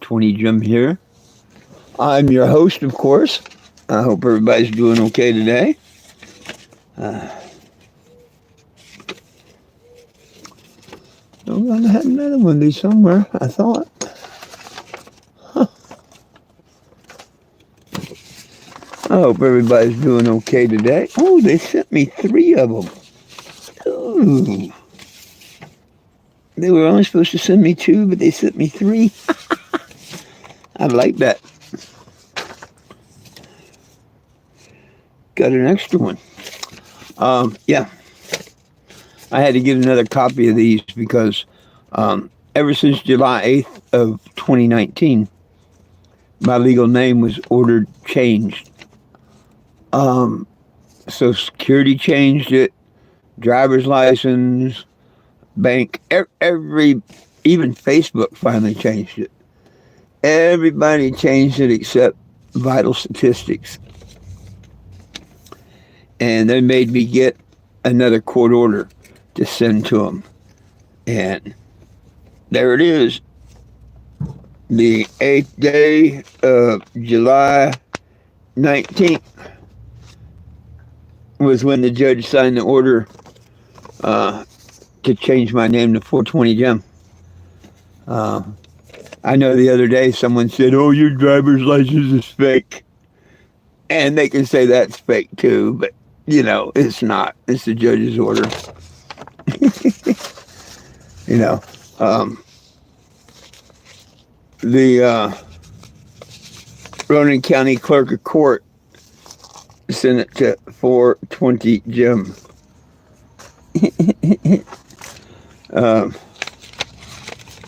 420 Jim here. I'm your host, of course. I hope everybody's doing okay today. I'm going to have another one of these somewhere, I thought. Huh. I hope everybody's doing okay today. Oh, they sent me 3 of them. Ooh. They were only supposed to send me 2, but they sent me 3. I like that. Got an extra one. Yeah. I had to get another copy of these because ever since July 8th of 2019, my legal name was ordered changed. Social Security changed it, driver's license, bank, even Facebook finally changed it. Everybody changed it except Vital Statistics. And they made me get another court order to send to them. And there it is. The 8th day of July 19th was when the judge signed the order to change my name to 420 Jim. I know the other day someone said, "Oh, your driver's license is fake." And they can say that's fake too, but you know, it's not. It's the judge's order. You know, the Ronan County Clerk of Court sent it to 420 Jim.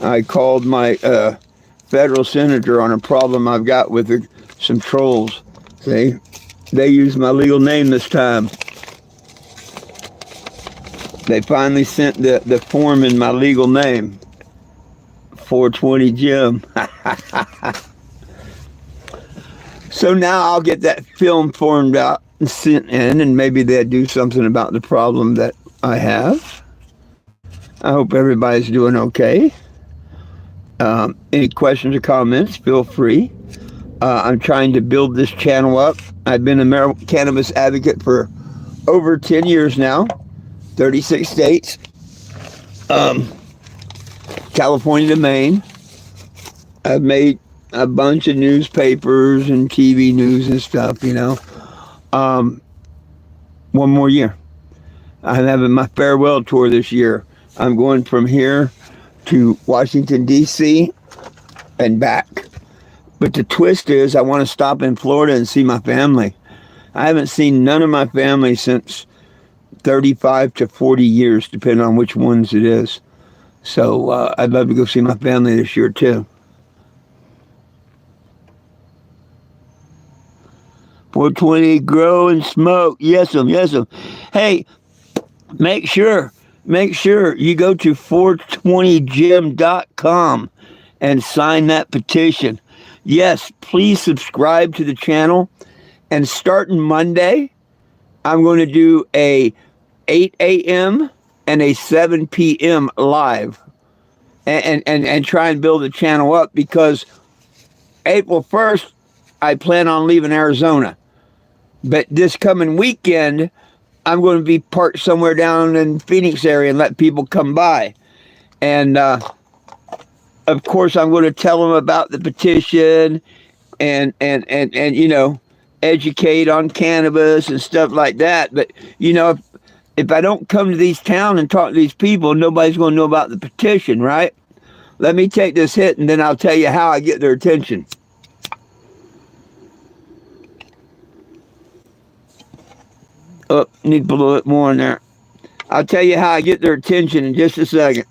I called my federal senator on a problem I've got with some trolls. See, they used my legal name this time. They finally sent the form in my legal name, 420 Jim. So now I'll get that film formed out and sent in, and maybe they'll do something about the problem that I have. I hope everybody's doing okay. Any questions or comments, feel free. I'm trying to build this channel up. I've been a cannabis advocate for over 10 years now, 36 states, California to Maine. I've made a bunch of newspapers and TV news and stuff, you know. One more year. I'm having my farewell tour this year. I'm going from here to Washington, D.C. and back. But the twist is I want to stop in Florida and see my family. I haven't seen none of my family since 35 to 40 years, depending on which ones it is. So I'd love to go see my family this year, too. 420, grow and smoke. Yes'm, yes'm. Hey, make sure you go to 420gym.com and sign that petition. Yes, please subscribe to the channel. And starting Monday, I'm going to do a 8 a.m. and a 7 p.m. live. And try and build the channel up, because April 1st, I plan on leaving Arizona. But this coming weekend, I'm going to be parked somewhere down in Phoenix area and let people come by. And, of course, I'm going to tell them about the petition and you know, educate on cannabis and stuff like that. But, you know, if I don't come to these towns and talk to these people, nobody's going to know about the petition, right? Let me take this hit, and then I'll tell you how I get their attention. Oh, need to put a little bit more in there. I'll tell you how I get their attention in just a second.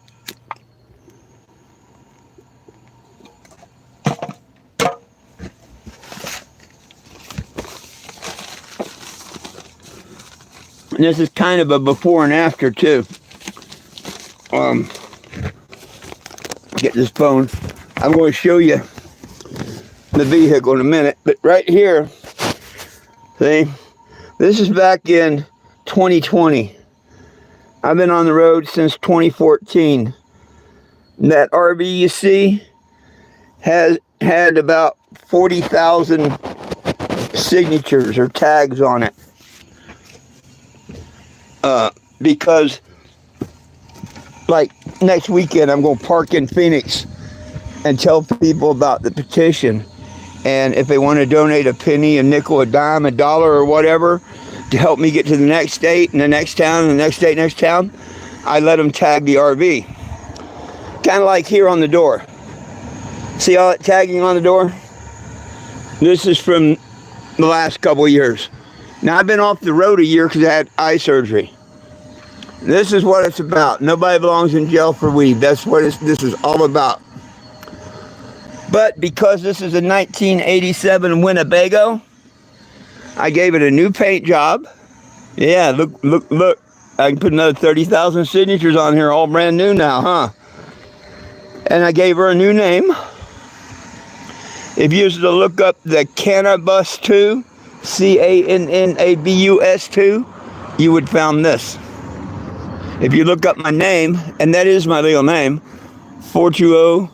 And this is kind of a before and after, too. Get this phone. I'm going to show you the vehicle in a minute. But right here, see, this is back in 2020. I've been on the road since 2014. And that RV you see has had about 40,000 signatures or tags on it. Because like next weekend I'm going to park in Phoenix and tell people about the petition, and if they want to donate a penny, a nickel, a dime, a dollar, or whatever to help me get to the next state and the next town and the next state, next town, I let them tag the RV. Kind of like here on the door. See all that tagging on the door? This is from the last couple of years. Now, I've been off the road a year because I had eye surgery. This is what it's about. Nobody belongs in jail for weed. That's what this is all about. But because this is a 1987 Winnebago, I gave it a new paint job. Yeah, look. I can put another 30,000 signatures on here, all brand new now, huh? And I gave her a new name. If you used to look up the Cannabis 2, Cannabus 2, you would find this. If you look up my name, and that is my legal name, 420,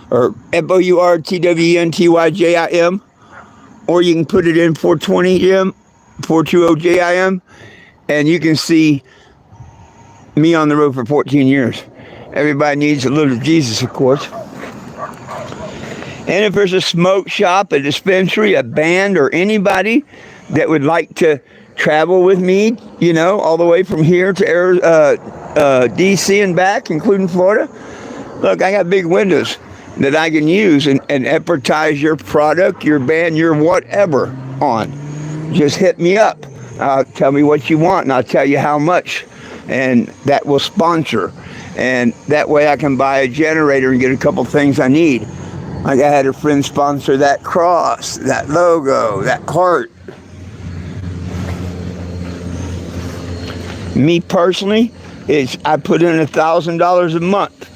or FOURTWENTYJIM, or you can put it in 420JIM, 420JIM, and you can see me on the road for 14 years. Everybody needs a little Jesus, of course. And if there's a smoke shop, a dispensary, a band, or anybody that would like to travel with me, you know, all the way from here to DC and back, including Florida, look, I got big windows that I can use and advertise your product, your band, your whatever on. Just hit me up. Tell me what you want, and I'll tell you how much. And that will sponsor. And that way I can buy a generator and get a couple things I need. Like I had a friend sponsor that cross, that logo, that heart. Me personally, I put in $1,000 a month.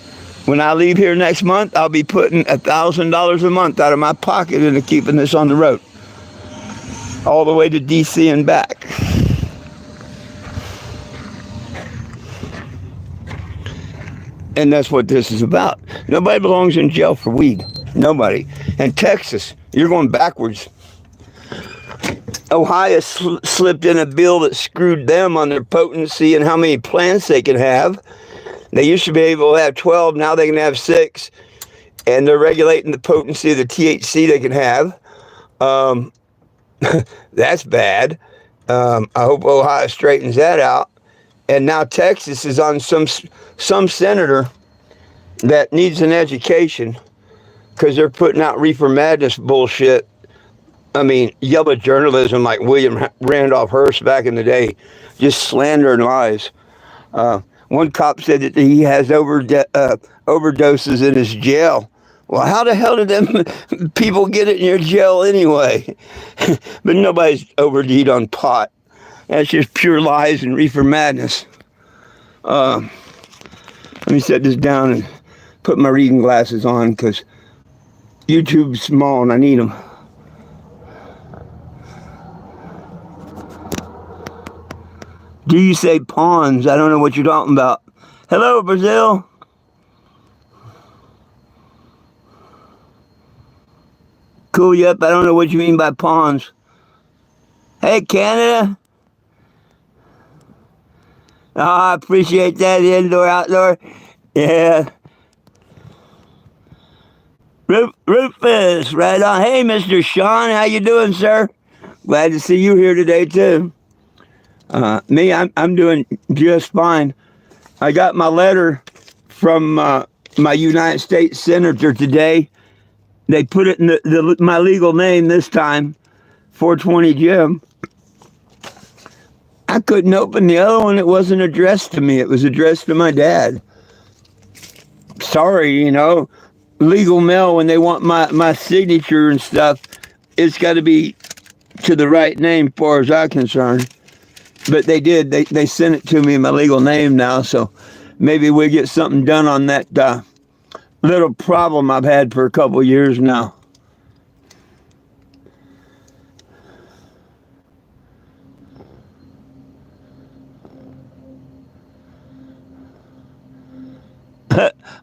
When I leave here next month, I'll be putting $1,000 a month out of my pocket into keeping this on the road. All the way to DC and back. And that's what this is about. Nobody belongs in jail for weed. Nobody. And Texas, you're going backwards. Ohio slipped in a bill that screwed them on their potency and how many plants they can have. They used to be able to have 12, now they can have 6. And they're regulating the potency of the THC they can have. That's bad. I hope Ohio straightens that out. And now Texas is on some senator that needs an education because they're putting out reefer madness bullshit. I mean, yellow journalism like William Randolph Hearst back in the day, just slander and lies. One cop said that he has overdoses in his jail. Well, how the hell did them people get it in your jail anyway? But nobody's OD'd on pot. That's just pure lies and reefer madness. Let me set this down and put my reading glasses on because YouTube's small and I need them. Do you say pawns? I don't know what you're talking about. Hello, Brazil. Cool, yep, I don't know what you mean by pawns. Hey, Canada. Oh, I appreciate that, indoor, outdoor. Yeah. Rufus, right on. Hey, Mr. Sean, how you doing, sir? Glad to see you here today, too. Me, I'm doing just fine. I got my letter from my United States Senator today. They put it in my legal name this time, 420 Jim. I couldn't open the other one. It wasn't addressed to me. It was addressed to my dad. Sorry, you know, legal mail, when they want my signature and stuff, it's got to be to the right name as far as I'm concerned. But they did. They sent it to me in my legal name now, so maybe we'll get something done on that little problem I've had for a couple of years now.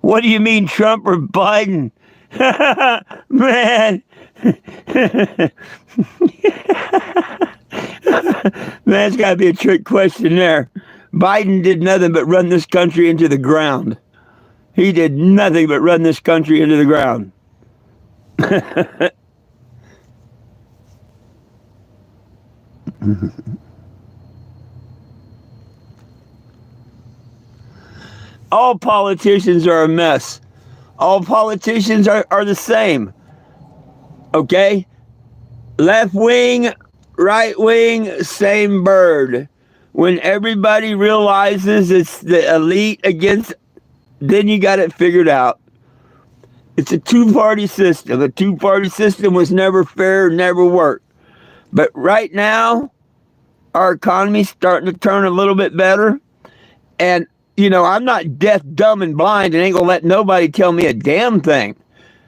What do you mean, Trump or Biden? Man. That's got to be a trick question there. Biden did nothing but run this country into the ground. He did nothing but run this country into the ground. All politicians are a mess. All politicians are the same. Okay? Left wing, right wing, same bird. When everybody realizes it's the elite against, then you got it figured out. It's a two-party system. A two-party system was never fair, never worked. But right now, our economy's starting to turn a little bit better. And, you know, I'm not deaf, dumb, and blind and ain't gonna let nobody tell me a damn thing.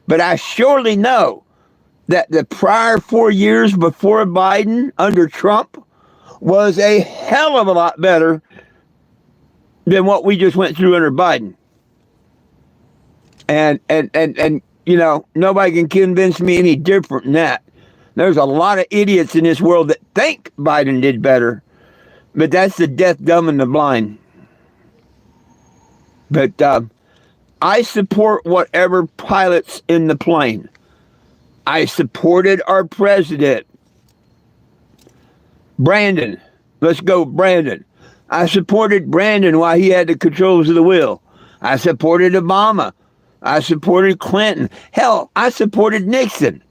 But I surely know that the prior 4 years before Biden under Trump was a hell of a lot better than what we just went through under Biden. And you know, nobody can convince me any different than that. There's a lot of idiots in this world that think Biden did better, but that's the deaf, dumb, and the blind. But I support whatever pilots in the plane. I supported our president, Brandon. Let's go, Brandon. I supported Brandon while he had the controls of the wheel. I supported Obama. I supported Clinton. Hell, I supported Nixon.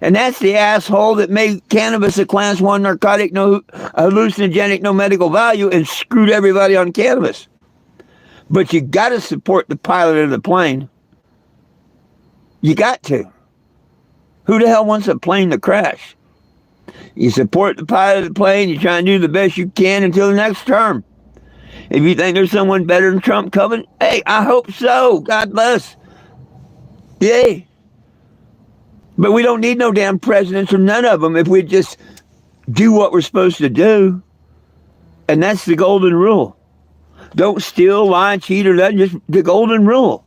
And that's the asshole that made cannabis a class 1 narcotic, no hallucinogenic, no medical value, and screwed everybody on cannabis. But you got to support the pilot of the plane. You got to. Who the hell wants a plane to crash? You support the pilot of the plane. You try and do the best you can until the next term. If you think there's someone better than Trump coming, hey, I hope so. God bless. Yay. But we don't need no damn presidents or none of them if we just do what we're supposed to do. And that's the golden rule. Don't steal, lie, cheat, or nothing. Just the golden rule.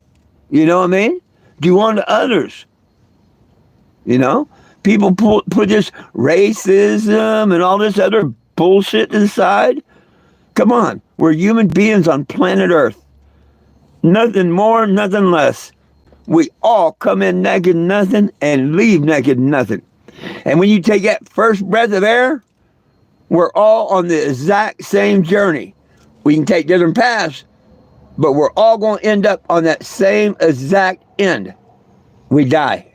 You know what I mean? Do unto others. You know? People put this racism and all this other bullshit to the side. Come on. We're human beings on planet Earth. Nothing more, nothing less. We all come in naked nothing and leave naked nothing. And when you take that first breath of air, we're all on the exact same journey. We can take different paths, but we're all going to end up on that same exact end. We die.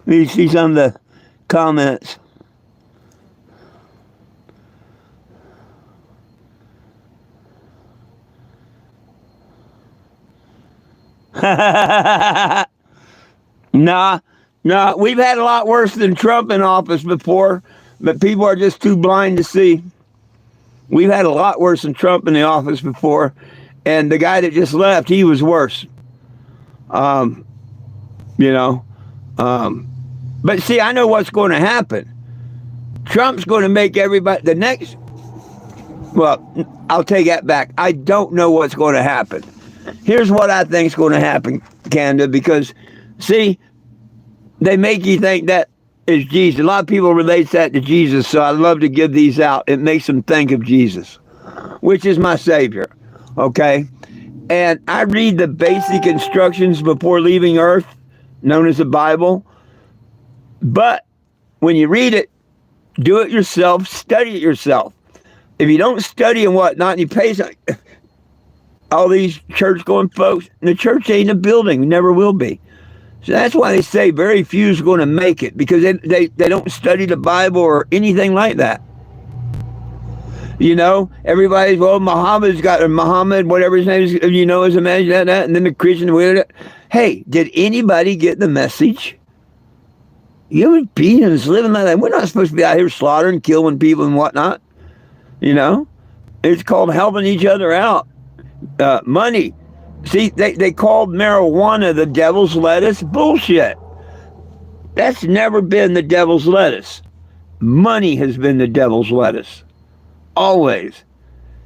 Let me see some of the comments. Nah, we've had a lot worse than Trump in office before, but people are just too blind to see. We've had a lot worse than Trump in the office before, and the guy that just left, he was worse. You know, but see, I know what's going to happen. Trump's going to make everybody, the next, well, I'll take that back. I don't know what's going to happen. Here's what I think is going to happen, Canada, because, see, they make you think that is Jesus. A lot of people relate that to Jesus, so I love to give these out. It makes them think of Jesus, which is my Savior, okay? And I read the basic instructions before leaving Earth, known as the Bible. But when you read it, do it yourself, study it yourself. If you don't study and whatnot, and you pay all these church-going folks, the church ain't a building, never will be. So that's why they say very few is going to make it, because they don't study the Bible or anything like that. You know, everybody's, well, Muhammad, whatever his name is, you know, is a man, that, and then the Christian, hey, did anybody get the message? Human beings living like that. We're not supposed to be out here slaughtering, killing people and whatnot. You know, it's called helping each other out. Money. See, they called marijuana the devil's lettuce. Bullshit. That's never been the devil's lettuce. Money has been the devil's lettuce. Always.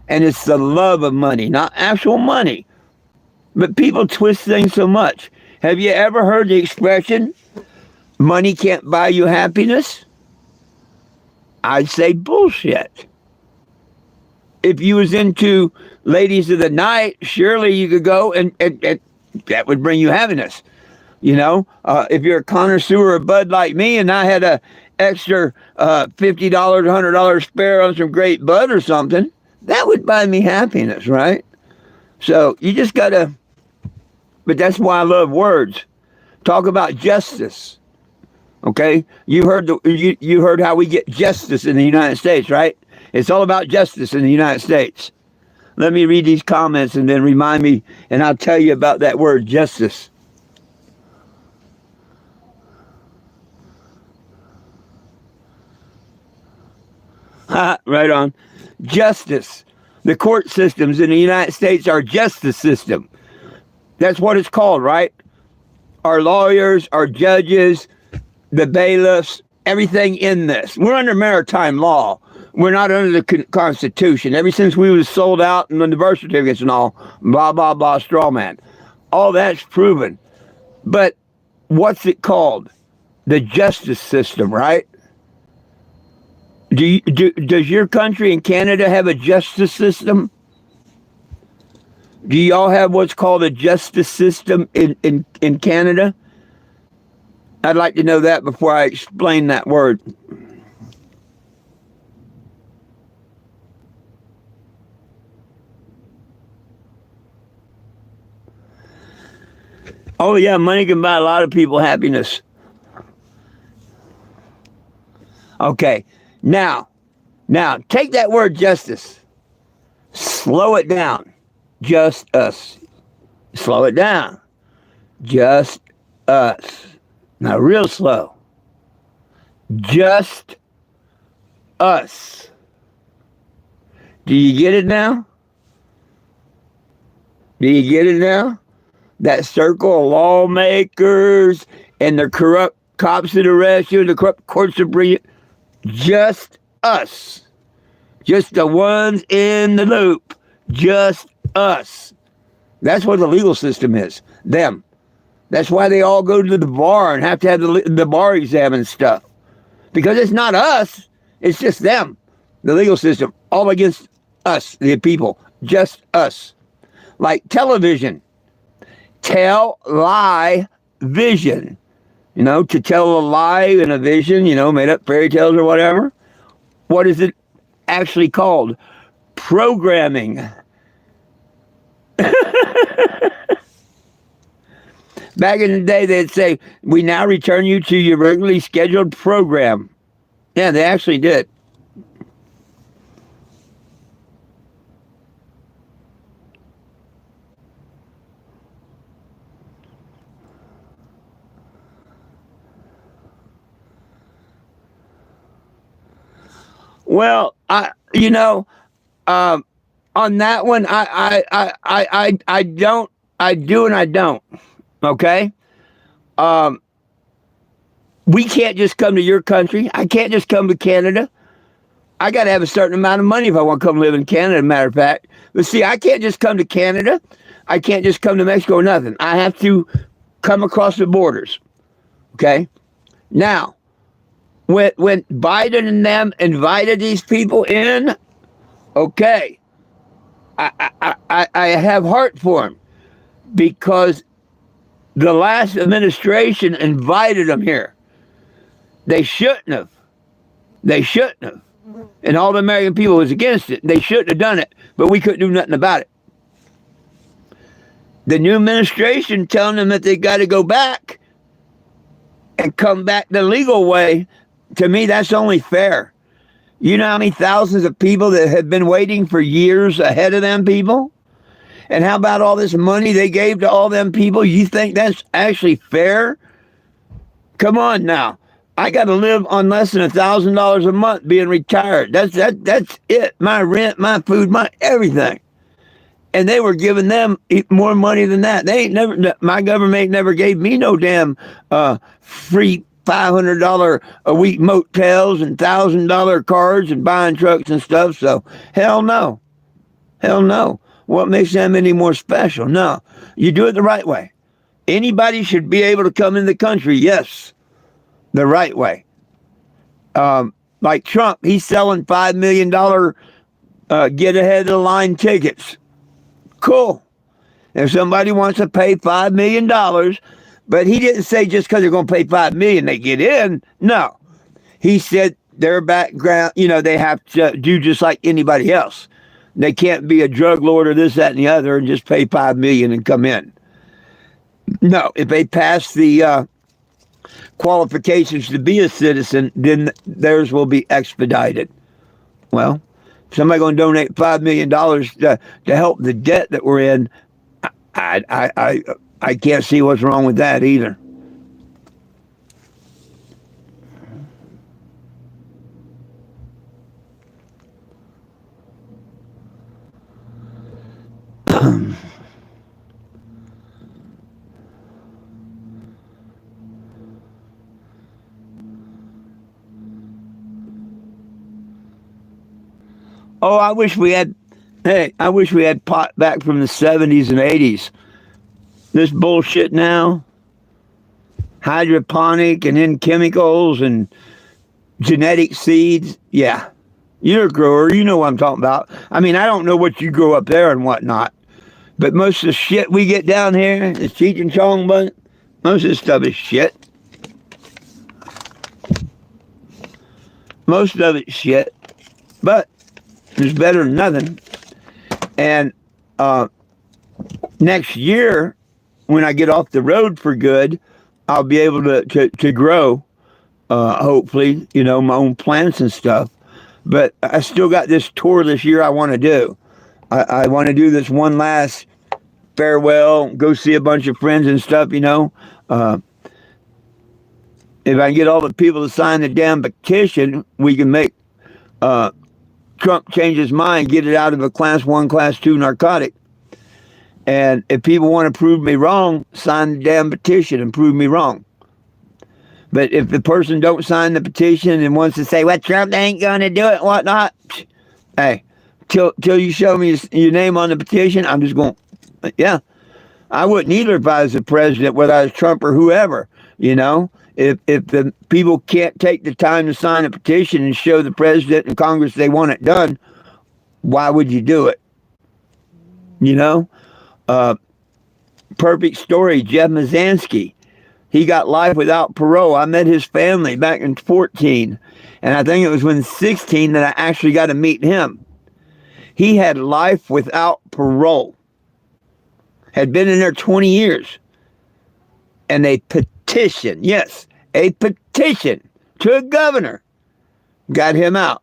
And it's the love of money, not actual money. But people twist things so much. Have you ever heard the expression, money can't buy you happiness? I'd say bullshit. If you was into ladies of the night, surely you could go and that would bring you happiness. You know, if you're a connoisseur of Bud like me and I had a extra $50, $100 spare on some great Bud or something, that would buy me happiness, right? So you just got to, but that's why I love words. Talk about justice. Okay, you heard how we get justice in the United States, right? It's all about justice in the United States. Let me read these comments and then remind me, and I'll tell you about that word, justice. Right on. Justice. The court systems in the United States are justice system. That's what it's called, right? Our lawyers, our judges, the bailiffs, everything in this. We're under maritime law. We're not under the Constitution. Ever since we was sold out and the birth certificates and all, blah, blah, blah, straw man. All that's proven. But what's it called? The justice system, right? Does your country in Canada have a justice system? Do y'all have what's called a justice system in Canada? I'd like to know that before I explain that word. Oh yeah, money can buy a lot of people happiness. Okay, now take that word justice. Slow it down. Just us. Slow it down. Just us. Now, real slow. Just us. Do you get it now? Do you get it now? That circle of lawmakers and the corrupt cops that arrest you and the corrupt courts that bring you. Just us. Just the ones in the loop. Just us. That's what the legal system is. Them. That's why they all go to the bar and have to have the bar exam and stuff. Because it's not us. It's just them. The legal system. All against us, the people. Just us. Like television. Tell, lie, vision. You know, to tell a lie in a vision, you know, made up fairy tales or whatever. What is it actually called? Programming. Back in the day, they'd say, we now return you to your regularly scheduled program. Yeah, they actually did. Well, on that one, I don't, I do and I don't. Okay? We can't just come to your country. I can't just come to Canada. I got to have a certain amount of money if I want to come live in Canada, matter of fact. But see, I can't just come to Canada. I can't just come to Mexico or nothing. I have to come across the borders. Okay? Now, when Biden and them invited these people in, okay, I have heart for them because the last administration invited them here. They shouldn't have. They shouldn't have. And all the American people was against it. They shouldn't have done it, but we couldn't do nothing about it. The new administration telling them that they got to go back and come back the legal way. To me, that's only fair. You know how many thousands of people that have been waiting for years ahead of them people? And how about all this money they gave to all them people? You think that's actually fair? Come on now. I got to live on less than $1,000 a month being retired. That's it. My rent, my food, my everything. And they were giving them more money than that. My government never gave me no damn free $500 a week motels and $1,000 cars and buying trucks and stuff. So hell no. Hell no. what makes them any more special? No, you do it the right way. Anybody should be able to come in the country, yes, the right way. Like Trump, he's selling $5 million get ahead of the line tickets. Cool. If somebody wants to pay $5 million, but he didn't say just because they're going to pay $5 million they get in. No. He said their background, they have to do just like anybody else. They can't be a drug lord or this, that, and the other and just pay $5 million and come in. No, if they pass the qualifications to be a citizen, then theirs will be expedited. Well, if somebody's going to donate $5 million to help the debt that we're in, I can't see what's wrong with that either. Oh, I wish we had pot back from the 70s and 80s. This bullshit now, hydroponic and in chemicals and genetic seeds. Yeah, you're a grower. You know what I'm talking about. I mean, I don't know what you grow up there and whatnot, but most of the shit we get down here, the Cheech and Chong bun, most of this stuff is shit. Most of it's shit, but it's better than nothing. And next year, when I get off the road for good, I'll be able to grow, hopefully, my own plants and stuff. But I still got this tour this year I want to do. I want to do this one last farewell, go see a bunch of friends and stuff, If I can get all the people to sign the damn petition, we can make Trump change his mind, get it out of a class 1, class 2 narcotic. And if people want to prove me wrong, sign the damn petition and prove me wrong. But if the person don't sign the petition and wants to say, well, Trump ain't going to do it and whatnot, hey, till you show me your name on the petition, I'm just going, yeah. I wouldn't either if I was the president, whether I was Trump or whoever, If the people can't take the time to sign a petition and show the president and Congress they want it done, why would you do it? Perfect story, Jeff Mazansky. He got life without parole. I met his family back in 14. And I think it was when 16 that I actually got to meet him. He had life without parole. Had been in there 20 years. And a petition, yes, a petition to a governor got him out.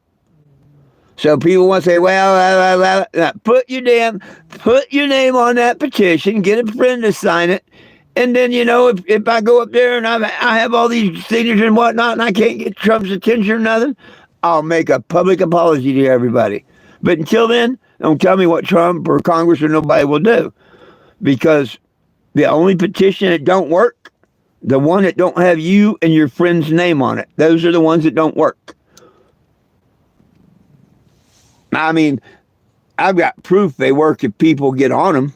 So people want to say, well, put your name on that petition, get a friend to sign it, and then, if I go up there and I have all these signatures and whatnot and I can't get Trump's attention or nothing, I'll make a public apology to everybody. But until then, don't tell me what Trump or Congress or nobody will do. Because the only petition that don't work, the one that don't have you and your friend's name on it, those are the ones that don't work. I mean, I've got proof they work if people get on them.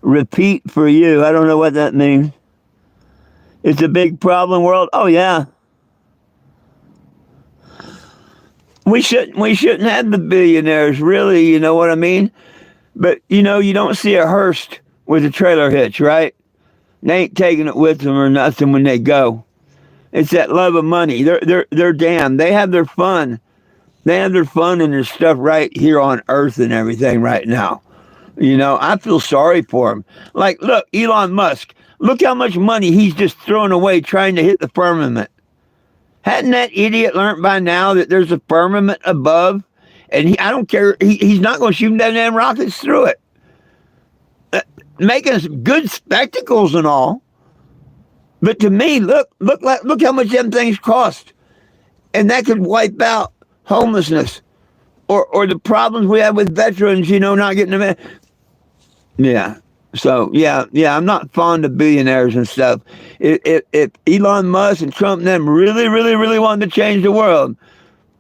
Repeat for you. I don't know what that means. It's a big problem world. Oh, yeah. We shouldn't have the billionaires, really, you know what I mean? But, you don't see a hearse with a trailer hitch, right? They ain't taking it with them or nothing when they go. It's that love of money. They're damned. They have their fun. They have their fun and their stuff right here on Earth and everything right now. I feel sorry for them. Like, look, Elon Musk. Look how much money he's just throwing away trying to hit the firmament. Hadn't that idiot learned by now that there's a firmament above? And I don't care. He's not going to shoot them damn rockets through it. Making good spectacles and all. But to me, look how much them things cost. And that could wipe out homelessness or the problems we have with veterans, not getting them in. Yeah. So, yeah, I'm not fond of billionaires and stuff. If Elon Musk and Trump and them really, really, really wanted to change the world,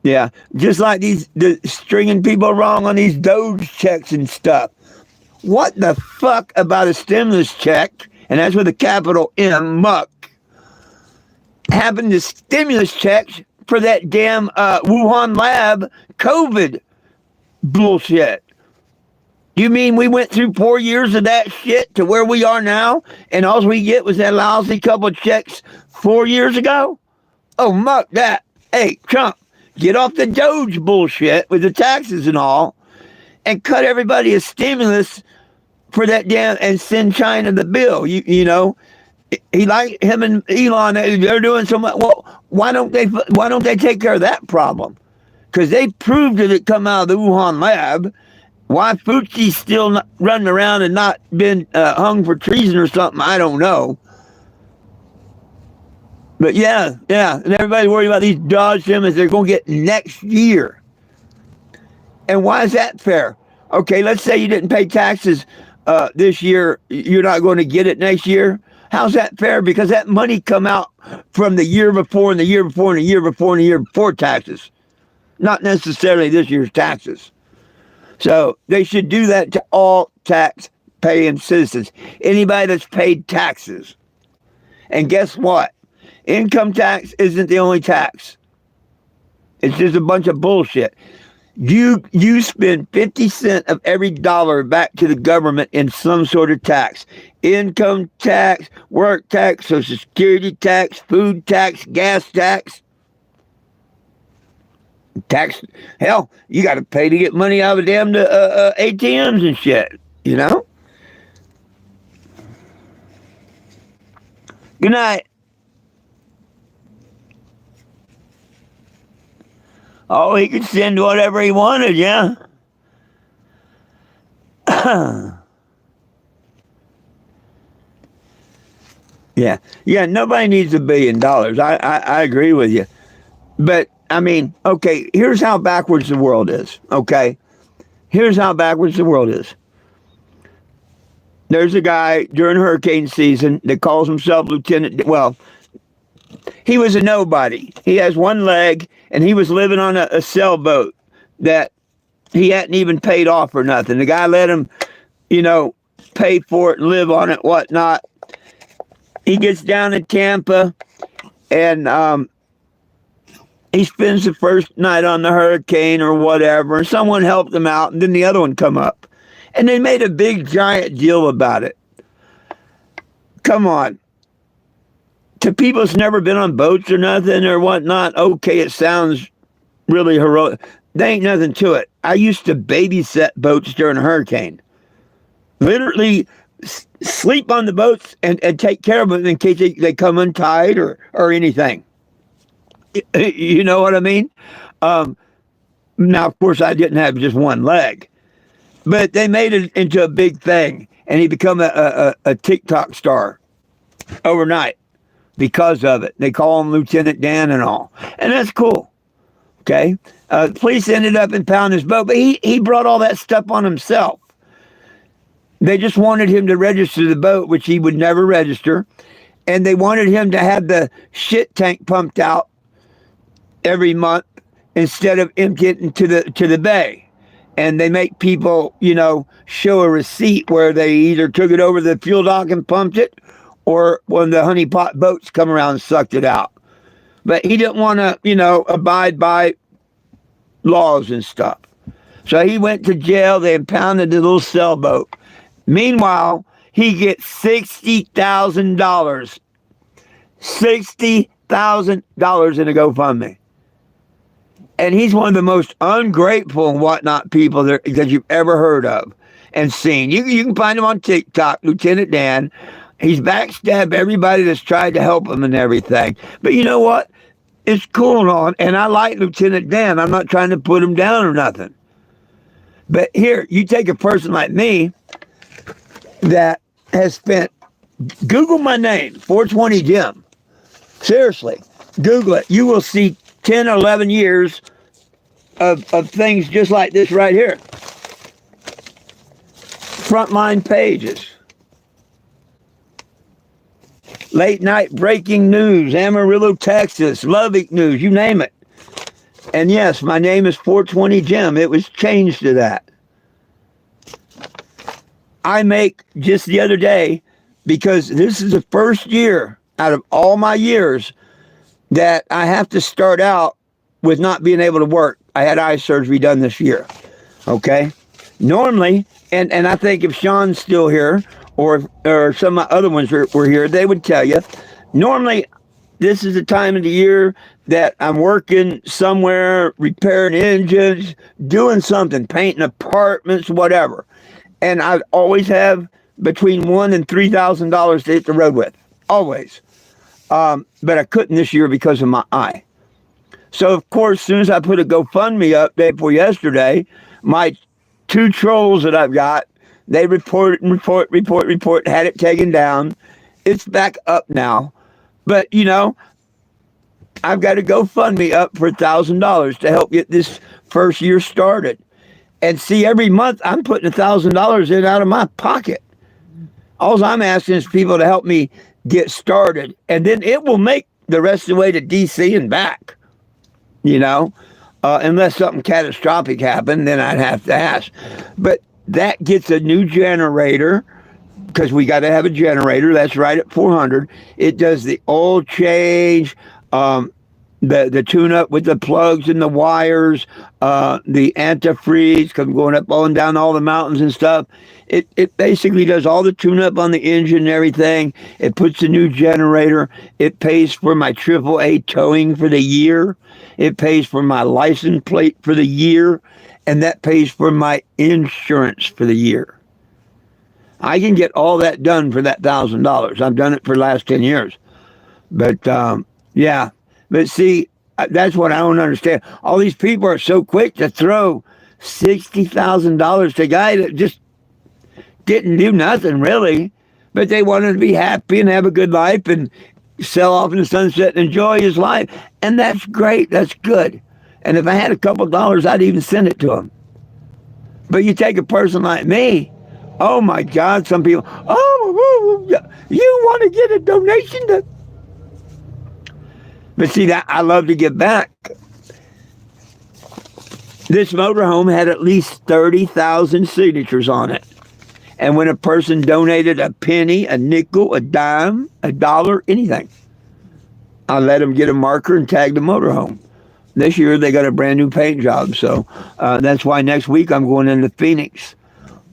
Yeah, just like the stringing people wrong on these Doge checks and stuff. What the fuck about a stimulus check, and that's with a capital M, muck, happened to stimulus checks for that damn Wuhan lab COVID bullshit? You mean we went through 4 years of that shit to where we are now, and all we get was that lousy couple of checks 4 years ago? Oh, muck that. Hey, Trump, get off the Doge bullshit with the taxes and all, and cut everybody a stimulus for that damn, and send China the bill. You know, he like him and Elon. They're doing so much. Well, why don't they take care of that problem? Because they proved that it come out of the Wuhan lab. Why Fauci's still not running around and not been hung for treason or something, I don't know. But yeah, and everybody worried about these Dodge Simmons they're going to get next year. And why is that fair? Okay, let's say you didn't pay taxes this year, you're not going to get it next year. How's that fair? Because that money come out from the year before and the year before and the year before and the year before taxes, not necessarily this year's taxes. So they should do that to all tax-paying citizens, anybody that's paid taxes. And guess what? Income tax isn't the only tax. It's just a bunch of bullshit. You spend 50 cents of every dollar back to the government in some sort of tax. Income tax, work tax, Social Security tax, food tax, gas tax. Tax, hell, you got to pay to get money out of damn ATMs and shit, you know? Good night. Oh, he could send whatever he wanted, yeah. Yeah, nobody needs $1 billion. I agree with you. But, I mean, okay, here's how backwards the world is, okay? Here's how backwards the world is. There's a guy during hurricane season that calls himself Lieutenant, well, he was a nobody. He has one leg, and he was living on a sailboat that he hadn't even paid off or nothing. The guy let him, pay for it and live on it, whatnot. He gets down to Tampa, and he spends the first night on the hurricane or whatever, and someone helped him out, and then the other one come up. And they made a big, giant deal about it. Come on. To people that's never been on boats or nothing or whatnot, okay, it sounds really heroic. There ain't nothing to it. I used to babysit boats during a hurricane. Literally sleep on the boats and take care of them in case they come untied or anything. You know what I mean? Now, of course, I didn't have just one leg. But they made it into a big thing, and he became a TikTok star overnight because of it. They call him Lieutenant Dan and all. And that's cool. Okay? The police ended up impounding his boat, but he brought all that stuff on himself. They just wanted him to register the boat, which he would never register. And they wanted him to have the shit tank pumped out every month instead of emptying it to the bay. And they make people, show a receipt where they either took it over the fuel dock and pumped it, or when the honeypot boats come around and sucked it out. But he didn't want to, abide by laws and stuff. So he went to jail. They impounded the little sailboat. Meanwhile, he gets $60,000. $60,000 in a GoFundMe. And he's one of the most ungrateful and whatnot people that you've ever heard of and seen. You can find him on TikTok, Lieutenant Dan. He's backstabbed everybody that's tried to help him and everything. But you know what? It's cool and all. And I like Lieutenant Dan. I'm not trying to put him down or nothing. But here, you take a person like me that has spent, Google my name, 420 Jim. Seriously, Google it. You will see 10 or 11 years of things just like this right here. Frontline pages. Late night breaking news, Amarillo, Texas, Lubbock news, you name it. And yes, my name is 420 Jim. It was changed to that. I make just the other day, because this is the first year out of all my years that I have to start out with not being able to work. I had eye surgery done this year. Okay? Normally, and I think if Sean's still here, or some of my other ones were here, they would tell you, normally this is the time of the year that I'm working somewhere, repairing engines, doing something, painting apartments, whatever. And I always have between $1,000 and $3,000 to hit the road with, always. But I couldn't this year because of my eye. So, of course, as soon as I put a GoFundMe up day before yesterday, my 2 trolls that I've got, they report, had it taken down. It's back up now. But, you know, I've got a GoFundMe up for $1,000 to help get this first year started. And see, every month I'm putting $1,000 in out of my pocket. All I'm asking is people to help me get started. And then it will make the rest of the way to D.C. and back. You know, unless something catastrophic happened, then I'd have to ask. But that gets a new generator, because we got to have a generator. That's right at 400. It does the oil change, the tune-up with the plugs and the wires, the antifreeze, going up and down all the mountains and stuff. It basically does all the tune-up on the engine and everything. It puts a new generator. It pays for my AAA towing for the year. It pays for my license plate for the year. And that pays for my insurance for the year. I can get all that done for that $1,000. I've done it for the last 10 years. But, yeah. But see, that's what I don't understand. All these people are so quick to throw $60,000 to a guy that just didn't do nothing, really. But they wanted to be happy and have a good life and sell off in the sunset and enjoy his life. And that's great. That's good. And if I had a couple of dollars, I'd even send it to him. But you take a person like me, oh my God, some people, you want to get a donation to... But see, that I love to give back. This motorhome had at least 30,000 signatures on it. And when a person donated a penny, a nickel, a dime, a dollar, anything, I let them get a marker and tag the motorhome. This year they got a brand new paint job. So that's why next week I'm going into Phoenix.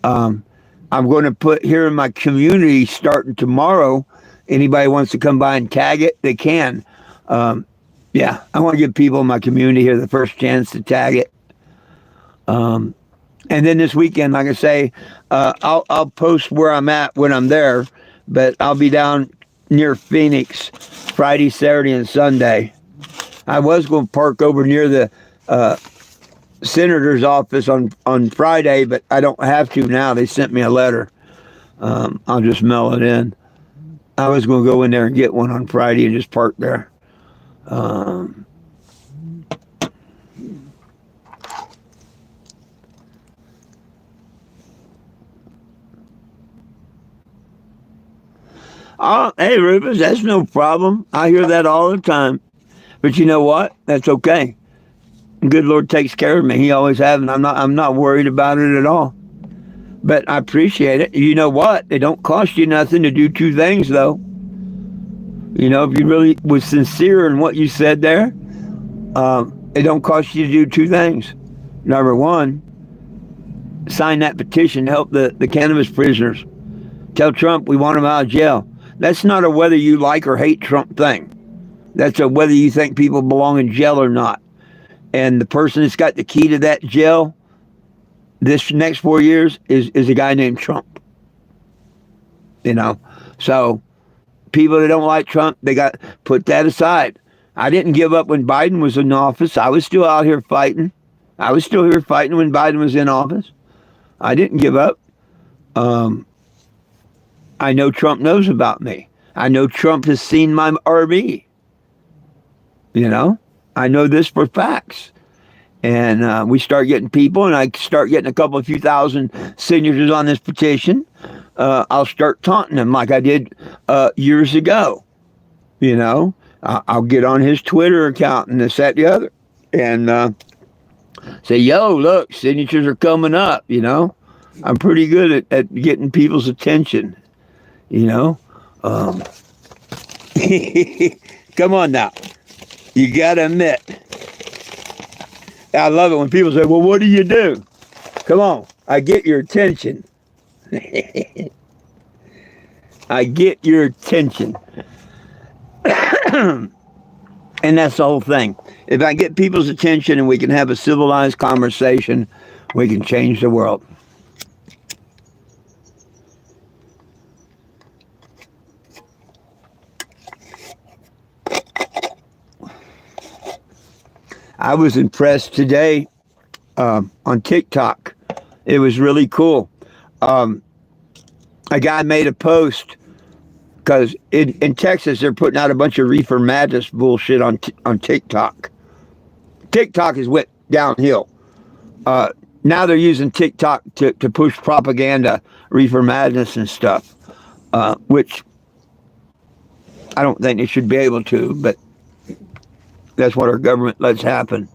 I'm going to put here in my community starting tomorrow. Anybody wants to come by and tag it, they can. Yeah, I want to give people in my community here the first chance to tag it. And then this weekend, like I say, I'll post where I'm at when I'm there, but I'll be down near Phoenix Friday, Saturday, and Sunday. I was going to park over near the senator's office on Friday, but I don't have to now. They sent me a letter. I'll just mail it in. I was going to go in there and get one on Friday and just park there. Oh, hey, Rufus, that's no problem. I hear that all the time. But you know what? That's okay. Good Lord takes care of me. He always has, and I'm not worried about it at all. But I appreciate it. You know what? It don't cost you nothing to do 2 things, though. You know, if you really was sincere in what you said there, it don't cost you to do 2 things. Number 1, sign that petition to help the cannabis prisoners. Tell Trump we want him out of jail. That's not a whether you like or hate Trump thing. That's a whether you think people belong in jail or not. And the person that's got the key to that jail this next 4 years is a guy named Trump. You know, so people that don't like Trump, they got put that aside. I didn't give up when Biden was in office. I was still out here fighting. I was still here fighting when Biden was in office. I didn't give up. I know Trump knows about me. I know Trump has seen my RV. You know, I know this for facts. And we start getting people, and I start getting a few thousand signatures on this petition. I'll start taunting him like I did years ago. You know, I'll get on his Twitter account and this, that, the other. and say, yo, look, signatures are coming up, you know. I'm pretty good at getting people's attention, you know. Um, come on now. You got to admit. I love it when people say, well, what do you do? Come on. I get your attention. I get your attention. And that's the whole thing. If I get people's attention and we can have a civilized conversation, we can change the world. I was impressed today on TikTok. It was really cool. A guy made a post because in Texas they're putting out a bunch of reefer madness bullshit on TikTok. TikTok has went downhill. Now they're using TikTok to push propaganda, reefer madness and stuff, which I don't think they should be able to, but that's what our government lets happen.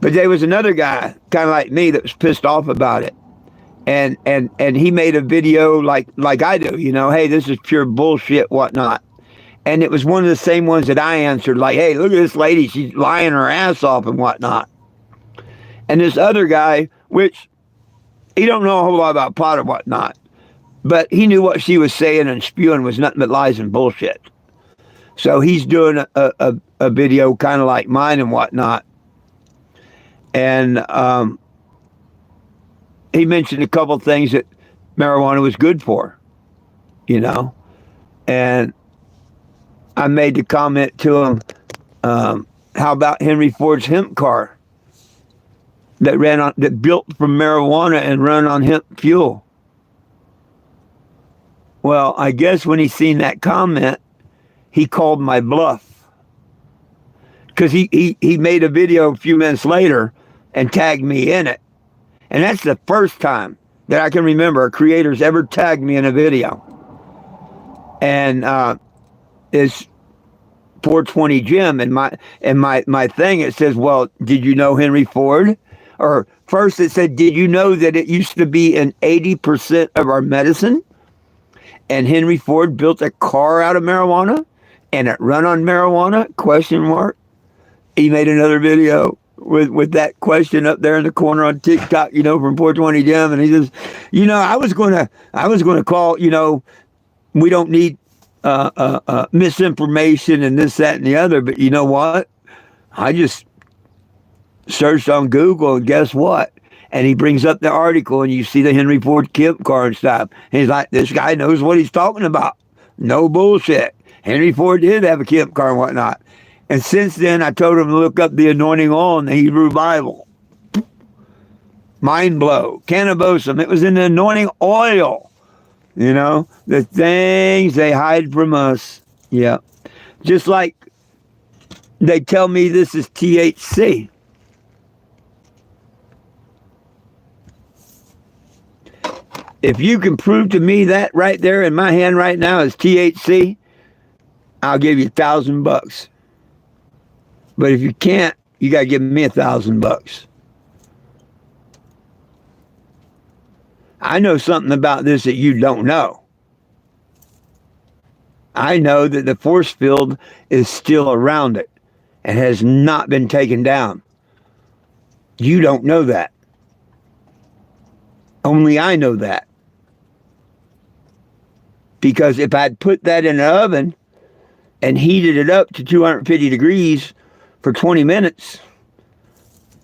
But there was another guy, kind of like me, that was pissed off about it. And he made a video like I do, you know, hey, this is pure bullshit, whatnot. And it was one of the same ones that I answered, like, hey, look at this lady, she's lying her ass off and whatnot. And this other guy, which he don't know a whole lot about pot or whatnot, but he knew what she was saying and spewing was nothing but lies and bullshit. So he's doing a video kind of like mine and whatnot. And he mentioned a couple things that marijuana was good for, you know. And I made the comment to him, how about Henry Ford's hemp car that built from marijuana and run on hemp fuel? Well, I guess when he seen that comment, he called my bluff. Because he made a video a few minutes later and tagged me in it. And that's the first time that I can remember a creator's ever tagged me in a video. And it's 420 Jim, and my thing, it says, well, did you know Henry Ford? Or first it said, did you know that it used to be in 80% of our medicine? And Henry Ford built a car out of marijuana and it run on marijuana? Question mark. He made another video with that question up there in the corner on TikTok, you know, from 420 Jim, and he says, you know, I was gonna call, you know, we don't need misinformation and this, that, and the other, but you know what? I just searched on Google, and guess what? And he brings up the article, and you see the Henry Ford hemp car and stuff. And he's like, this guy knows what he's talking about. No bullshit. Henry Ford did have a hemp car and whatnot. And since then, I told him to look up the anointing oil in the Hebrew Bible. Mind blow. Cannabisum. It was in the anointing oil. You know, the things they hide from us. Yeah. Just like they tell me this is THC. If you can prove to me that right there in my hand right now is THC, I'll give you $1,000. But if you can't, you got to give me $1,000. I know something about this that you don't know. I know that the force field is still around it and has not been taken down. You don't know that. Only I know that. Because if I'd put that in an oven and heated it up to 250 degrees for 20 minutes,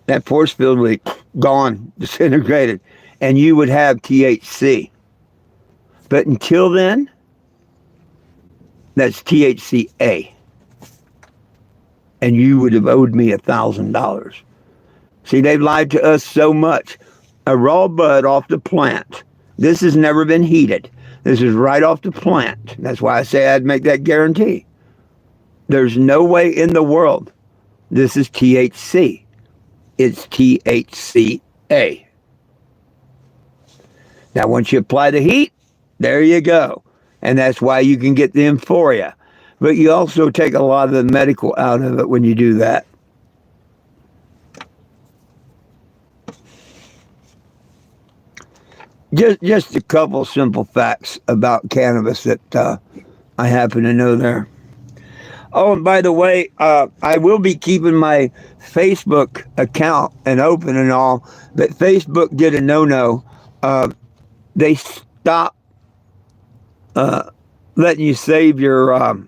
that force field would be gone, disintegrated, and you would have THC. But until then, that's THCA. And you would have owed me $1,000. See, they've lied to us so much. A raw bud off the plant. This has never been heated. This is right off the plant. That's why I say I'd make that guarantee. There's no way in the world this is THC. It's THCA. Now, once you apply the heat, there you go. And that's why you can get the euphoria. But you also take a lot of the medical out of it when you do that. Just a couple simple facts about cannabis that I happen to know there. Oh, and by the way, I will be keeping my Facebook account and open and all, but Facebook did a no-no. They stopped letting you save your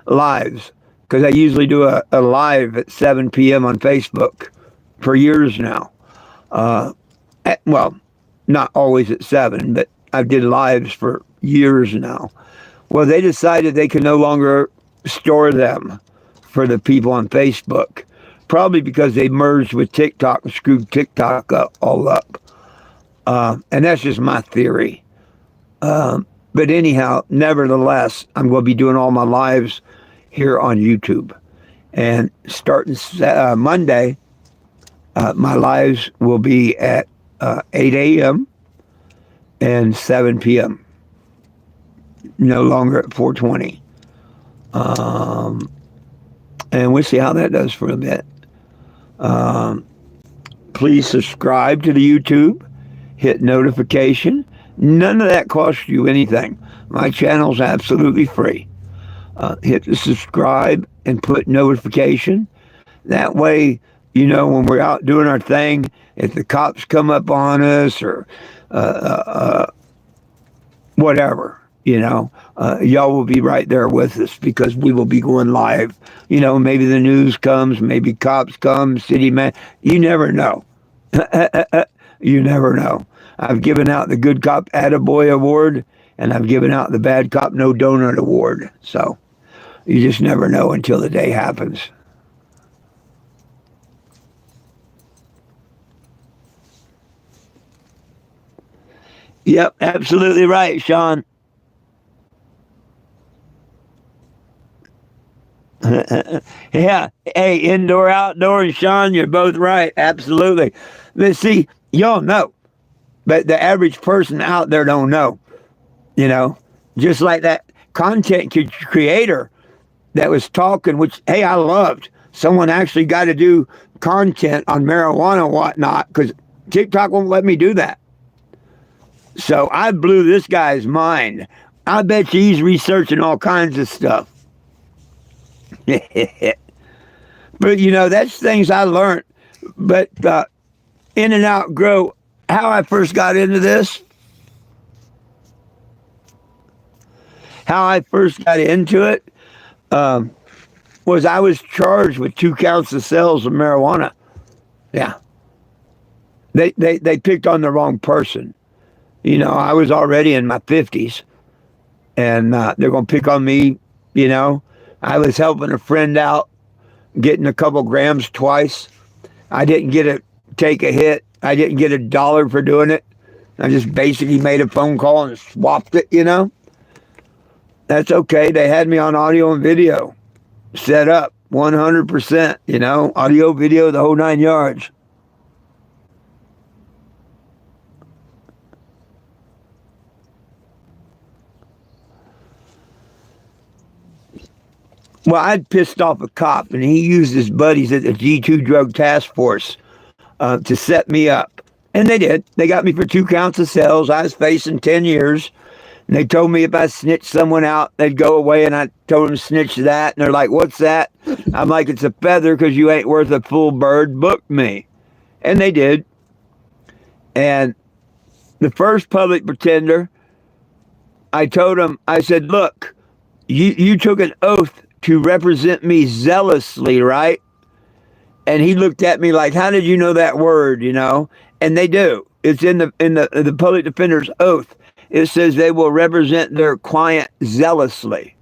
lives, because I usually do a live at 7 p.m. on Facebook for years now. Well, not always at 7, but I did lives for years now. Well, they decided they could no longer store them for the people on Facebook, probably because they merged with TikTok and screwed TikTok all up. And that's just my theory. But anyhow, nevertheless, I'm going to be doing all my lives here on YouTube. And starting Monday, my lives will be at 8 a.m. and 7 p.m. No longer at 4:20. And we'll see how that does for a bit. Please subscribe to the YouTube. Hit notification. None of that costs you anything. My channel's absolutely free. Hit the subscribe and put notification. That way, you know, when we're out doing our thing, if the cops come up on us or whatever, you know, y'all will be right there with us, because we will be going live. You know, maybe the news comes, maybe cops come, city man. You never know. You never know. I've given out the Good Cop Attaboy Award, and I've given out the Bad Cop No Donut Award. So you just never know until the day happens. Yep, absolutely right, Sean. Yeah. Hey, indoor, outdoor, and Sean, you're both right. Absolutely. But see, y'all know, but the average person out there don't know. You know, just like that content creator that was talking, which, hey, I loved. Someone actually got to do content on marijuana and whatnot, because TikTok won't let me do that. So I blew this guy's mind. I bet you he's researching all kinds of stuff. But, you know, that's things I learned. But in and out grow, how I first got into this, how I first got into it was I was charged with 2 counts of sales of marijuana. Yeah. They picked on the wrong person. You know, I was already in my 50s, and they're going to pick on me, you know. I was helping a friend out, getting a couple grams twice. I didn't take a hit. I didn't get $1 for doing it. I just basically made a phone call and swapped it, you know. That's okay. They had me on audio and video, set up 100%, you know, audio, video, the whole 9 yards. Well, I'd pissed off a cop, and he used his buddies at the G2 Drug Task Force to set me up. And they did. They got me for 2 counts of sales. I was facing 10 years. And they told me if I snitched someone out, they'd go away. And I told them, snitch that. And they're like, what's that? I'm like, it's a feather, because you ain't worth a full bird. Book me. And they did. And the first public pretender, I told him, I said, look, you took an oath to represent me zealously, right? And he looked at me like, how did you know that word, you know? And they do. It's in the public defender's oath. It says they will represent their client zealously.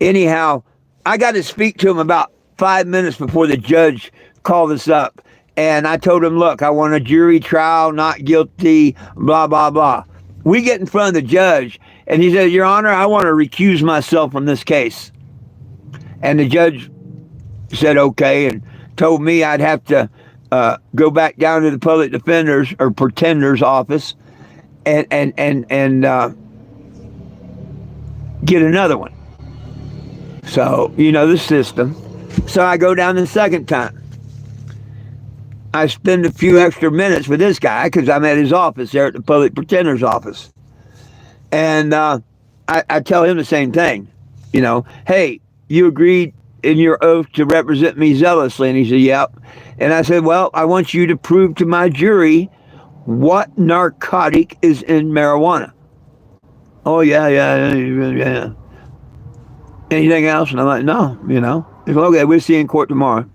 Anyhow, I got to speak to him about 5 minutes before the judge called us up. And I told him, look, I want a jury trial, not guilty, blah, blah, blah. We get in front of the judge, and he says, Your Honor, I want to recuse myself from this case. And the judge said, okay, and told me I'd have to go back down to the public defender's or pretender's office and get another one. So, you know the system. So I go down the second time. I spend a few extra minutes with this guy because I'm at his office there at the public pretender's office. And I tell him the same thing. You know, hey, you agreed in your oath to represent me zealously. And he said, yep. And I said, well, I want you to prove to my jury what narcotic is in marijuana. Oh, yeah. Anything else? And I'm like, no, you know. He said, okay, we'll see you in court tomorrow.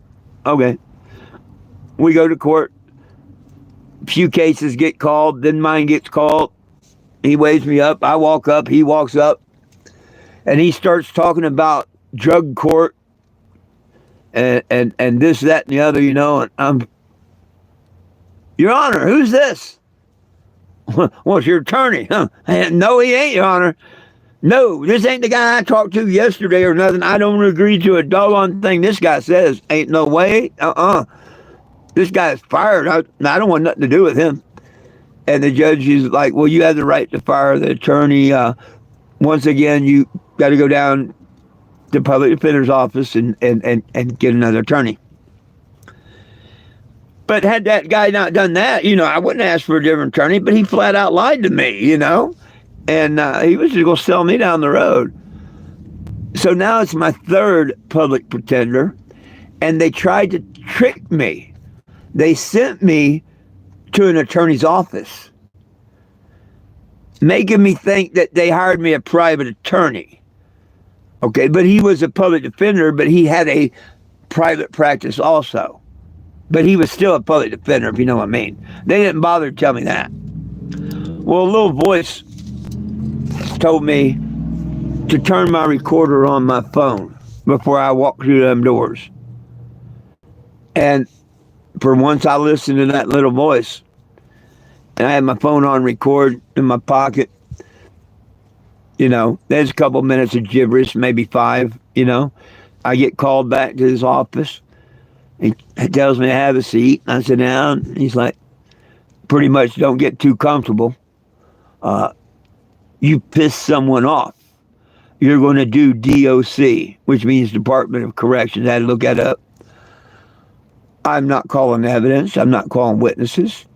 Okay. We go to court. A few cases get called. Then mine gets called. He waves me up. I walk up. He walks up. And he starts talking about drug court and this, that, and the other, you know. And I'm, Your Honor, who's this? Well, it's your attorney. Huh? No, he ain't, Your Honor. No, this ain't the guy I talked to yesterday or nothing. I don't agree to a doggone thing this guy says. Ain't no way. This guy's fired. I don't want nothing to do with him. And the judge is like, well, you have the right to fire the attorney. Once again, you got to go down to public defender's office and get another attorney. But had that guy not done that, you know, I wouldn't ask for a different attorney, but he flat out lied to me, you know. And he was just going to sell me down the road. So now it's my third public pretender, and they tried to trick me. They sent me to an attorney's office, making me think that they hired me a private attorney. Okay, but he was a public defender, but he had a private practice also. But he was still a public defender, if you know what I mean. They didn't bother to tell me that. Well, a little voice told me to turn my recorder on my phone before I walked through them doors. And for once I listened to that little voice, and I had my phone on record in my pocket. You know, there's a couple minutes of gibberish, maybe 5, you know. I get called back to his office. He tells me to have a seat. I sit down. He's like, pretty much don't get too comfortable. You piss someone off, you're going to do DOC, which means Department of Corrections. I had to look that up. I'm not calling evidence. I'm not calling witnesses.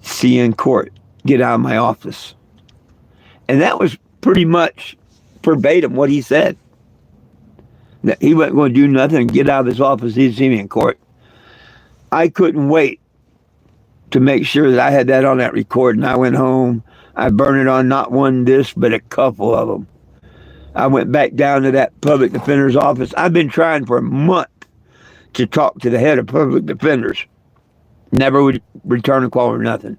See you in court. Get out of my office. And that was pretty much verbatim what he said. That he wasn't going to do nothing and get out of his office. He'd see me in court. I couldn't wait to make sure that I had that on that record. And I went home. I burned it on not one disc, but a couple of them. I went back down to that public defender's office. I've been trying for a month to talk to the head of public defenders. Never would return a call or nothing.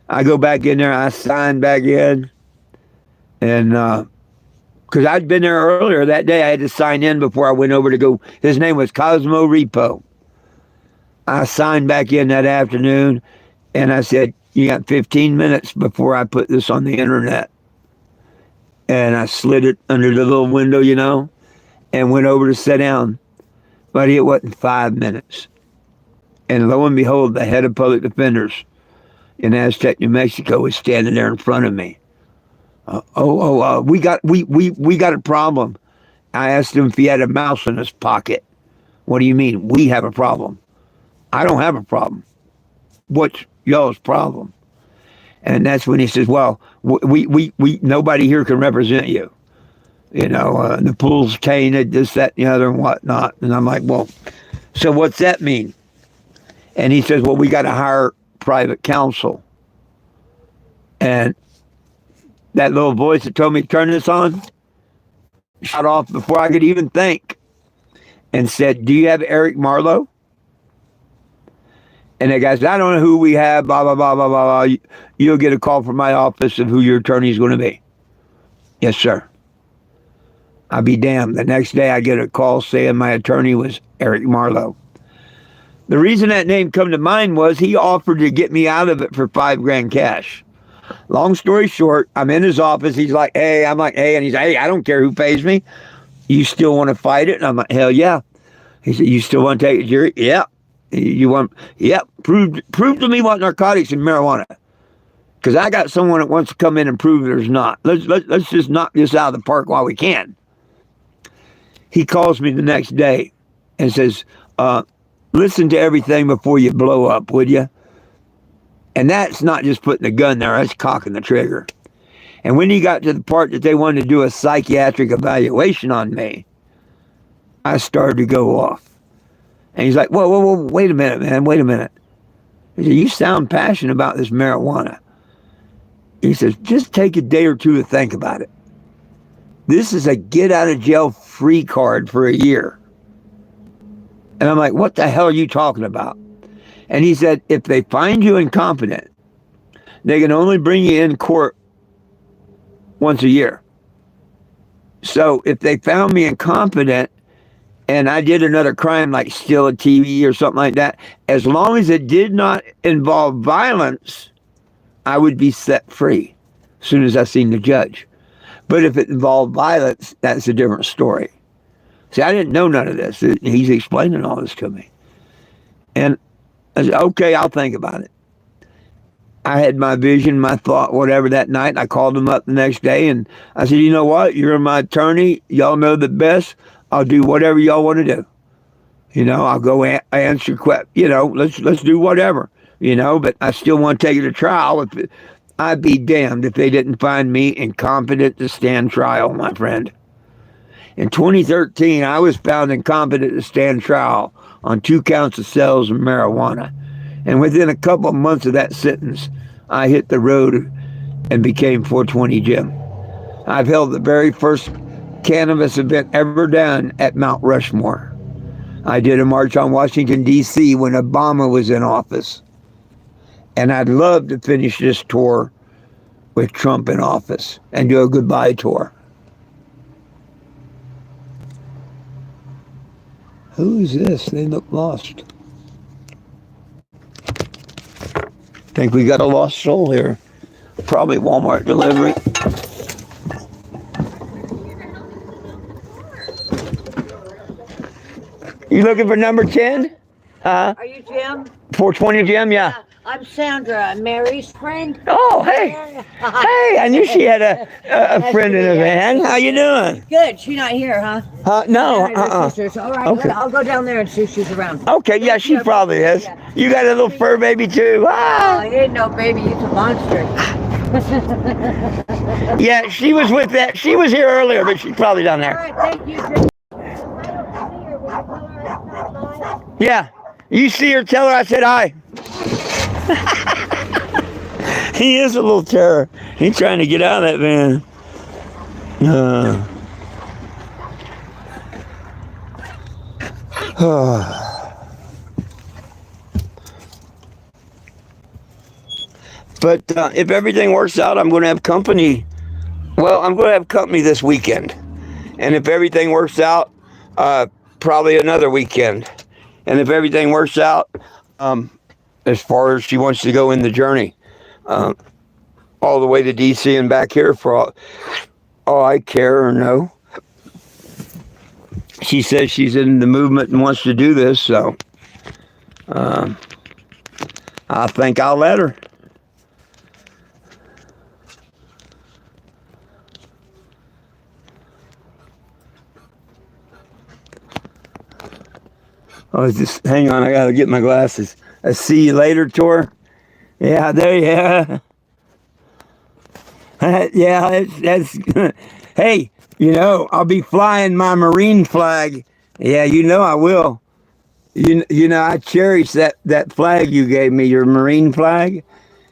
I go back in there. I sign back in. And because I'd been there earlier that day, I had to sign in before I went over to go. His name was Cosmo Repo. I signed back in that afternoon, and I said, you got 15 minutes before I put this on the internet. And I slid it under the little window, you know, and went over to sit down. But it wasn't 5 minutes. And lo and behold, the head of public defenders in Aztec, New Mexico was standing there in front of me. We got a problem. I asked him if he had a mouse in his pocket. What do you mean? We have a problem. I don't have a problem. What's y'all's problem? And that's when he says, well, we nobody here can represent you. You know, the pool's tainted, this, that, and the other, and whatnot. And I'm like, well, so what's that mean? And he says, well, we got to hire private counsel. And that little voice that told me to turn this on shut off before I could even think and said, do you have Eric Marlowe? And the guy said, I don't know who we have, blah, blah, blah, blah, blah, blah. You'll get a call from my office of who your attorney is going to be. Yes, sir. I'll be damned. The next day I get a call saying my attorney was Eric Marlowe. The reason that name come to mind was he offered to get me out of it for $5,000 cash. Long story short, I'm in his office. He's like, hey. I'm like, hey. And he's like, hey, I don't care who pays me. You still want to fight it? And I'm like, hell yeah. He said, you still want to take it, Jerry? Yeah. You want? Yep. Prove to me what narcotics and marijuana. Because I got someone that wants to come in and prove there's not. Let's just knock this out of the park while we can. He calls me the next day and says, listen to everything before you blow up, would you? And that's not just putting a gun there, that's cocking the trigger. And when he got to the part that they wanted to do a psychiatric evaluation on me, I started to go off. And he's like, whoa, wait a minute, man, wait a minute. He said, you sound passionate about this marijuana. He says, just take a day or two to think about it. This is a get out of jail free card for a year. And I'm like, what the hell are you talking about? And he said, if they find you incompetent, they can only bring you in court once a year. So if they found me incompetent and I did another crime like steal a TV or something like that, as long as it did not involve violence, I would be set free as soon as I seen the judge. But if it involved violence, that's a different story. See, I didn't know none of this. He's explaining all this to me. And I said, okay, I'll think about it. I had my vision, my thought, whatever that night. I called him up the next day and I said, you know what? You're my attorney. Y'all know the best. I'll do whatever y'all want to do. You know, I'll go answer questions. You know, let's do whatever. You know, but I still want to take it to trial. I'd be damned if they didn't find me incompetent to stand trial, my friend. In 2013, I was found incompetent to stand trial on 2 counts of sales of marijuana. And within a couple of months of that sentence, I hit the road and became 420 Jim. I've held the very first cannabis event ever done at Mount Rushmore. I did a march on Washington, D.C. when Obama was in office. And I'd love to finish this tour with Trump in office and do a goodbye tour. Who is this? They look lost. Think we got a lost soul here. Probably Walmart delivery. You looking for number 10? Huh? Are you Jim? 420 Jim, yeah. I'm Sandra, Mary's friend. Oh, hey. Hey, I knew she had a friend in the van. How you doing? Good. She's not here, huh? No. Sisters. All right, Okay. I'll go down there and see if she's around. Okay, yeah, she probably is. Yeah. You got a little fur baby too. Oh, Ah. he ain't no baby. He's a monster. Yeah, she was with that. She was here earlier, but she's probably down All there. right, thank you. Jim. Yeah. You see her, tell her I said hi. He is a little terror. He's trying to get out of that van. But if everything works out, I'm going to have company. Well, I'm going to have company this weekend. And if everything works out, probably another weekend. And if everything works out, as far as she wants to go in the journey, all the way to DC and back here for all I care or know. She says she's in the movement and wants to do this, so I think I'll let her. Oh, just hang on, I gotta get my glasses. I see you later, tour. Yeah, there you are. Yeah, that's hey, you know, I'll be flying my Marine flag. Yeah, you know I will. You know, I cherish that flag you gave me, your Marine flag.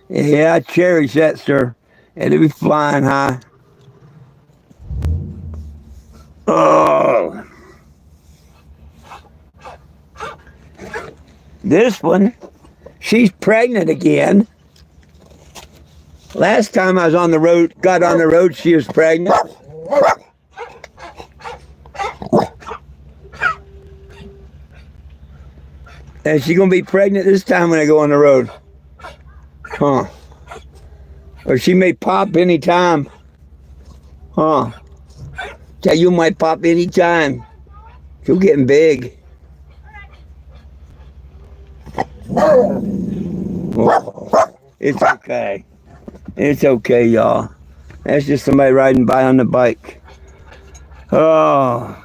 Yeah, I cherish that, sir. It'll be flying high. Oh. This one, she's pregnant again. Last time I was on the road, got on the road, she was pregnant. And she's gonna be pregnant this time when I go on the road. Huh. Or she may pop anytime. Huh. Tell you might pop anytime. She's getting big. It's okay. It's okay, y'all. That's just somebody riding by on the bike. Oh.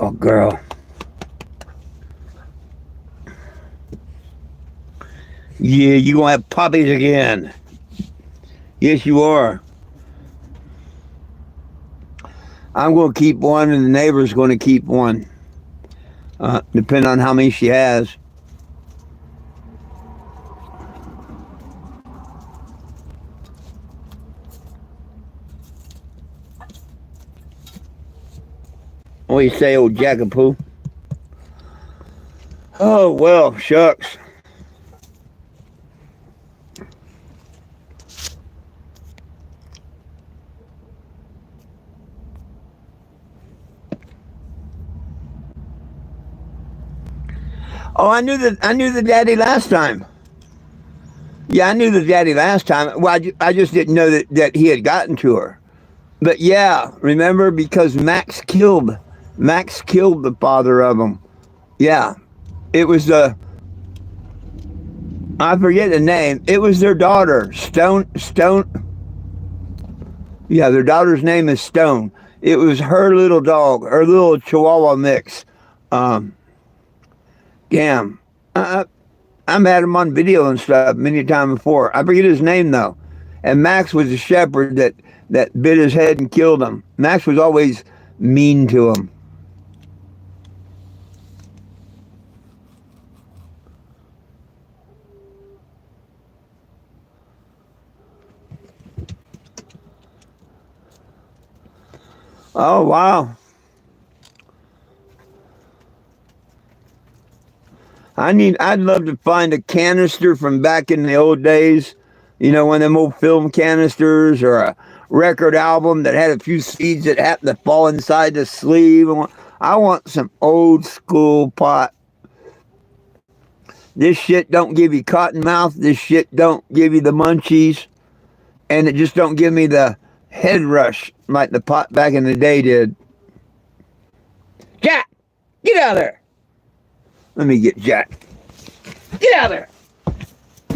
Oh, girl. Yeah, you gonna have puppies again. Yes, you are. I'm gonna keep one, and the neighbor's gonna keep one. Depending on how many she has. What do you say, old Jackapoo? Oh, well, shucks. Oh, I knew the daddy last time. Yeah, I knew the daddy last time. Well, I just didn't know that he had gotten to her. But yeah, remember, because Max killed the father of them. Yeah, it was I forget the name. It was their daughter, Stone. Yeah, their daughter's name is Stone. It was her little dog, her little Chihuahua mix. Um, damn. I've had him on video and stuff many times before. I forget his name though. And Max was a shepherd that bit his head and killed him. Max was always mean to him. Oh wow. I'd love to find a canister from back in the old days, you know, one of them old film canisters, or a record album that had a few seeds that happened to fall inside the sleeve. I want some old school pot. This shit don't give you cotton mouth. This shit don't give you the munchies. And it just don't give me the head rush like the pot back in the day did. Jack, get out of there. Let me get Jack. Get out of there.